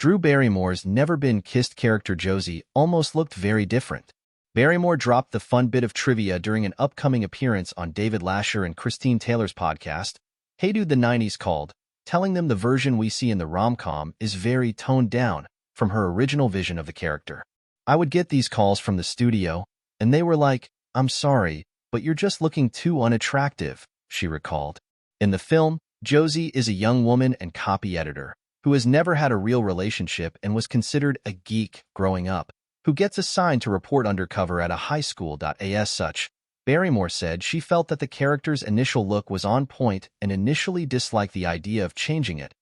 Drew Barrymore's never-been-kissed character Josie almost looked very different. Barrymore dropped the fun bit of trivia during an upcoming appearance on David Lasher and Christine Taylor's podcast, Hey Dude the 90s Called, telling them the version we see in the rom-com is very toned down from her original vision of the character. I would get these calls from the studio, and they were like, "I'm sorry, but you're just looking too unattractive," she recalled. In the film, Josie is a young woman and copy editor who has never had a real relationship and was considered a geek growing up, who gets assigned to report undercover at a high school. As such, Barrymore said she felt that the character's initial look was on point and initially disliked the idea of changing it.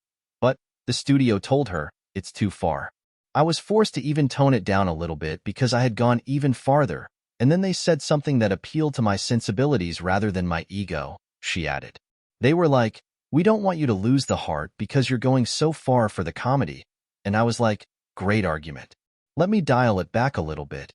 But the studio told her, "It's too far. I was forced to even tone it down a little bit because I had gone even farther, and then they said something that appealed to my sensibilities rather than my ego," she added. They were like, "We don't want you to lose the heart because you're going so far for the comedy." And I was like, "Great argument. Let me dial it back a little bit."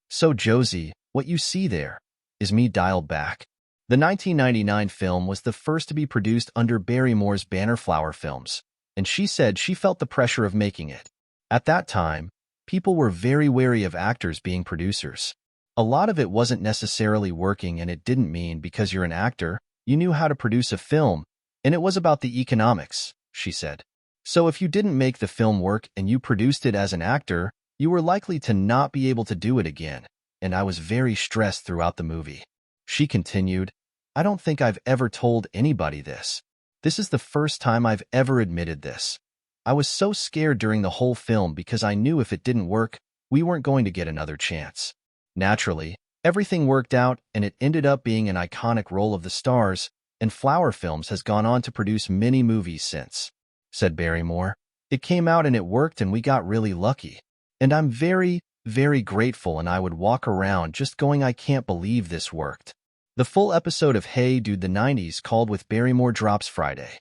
So Josie, what you see there is me dialed back. The 1999 film was the first to be produced under Barrymore's banner Flower Films, and she said she felt the pressure of making it. At that time, people were very wary of actors being producers. A lot of it wasn't necessarily working, and it didn't mean because you're an actor, you knew how to produce a film, and it was about the economics, she said. So if you didn't make the film work and you produced it as an actor, you were likely to not be able to do it again, and I was very stressed throughout the movie. She continued, "I don't think I've ever told anybody this. This is the first time I've ever admitted this. I was so scared during the whole film because I knew if it didn't work, we weren't going to get another chance. Naturally, everything worked out, and it ended up being an iconic role of the stars, and Flower Films has gone on to produce many movies since," said Barrymore. "It came out and it worked, and we got really lucky. And I'm very, very grateful, and I would walk around just going, I can't believe this worked." The full episode of Hey Dude the 90s Called with Barrymore drops Friday.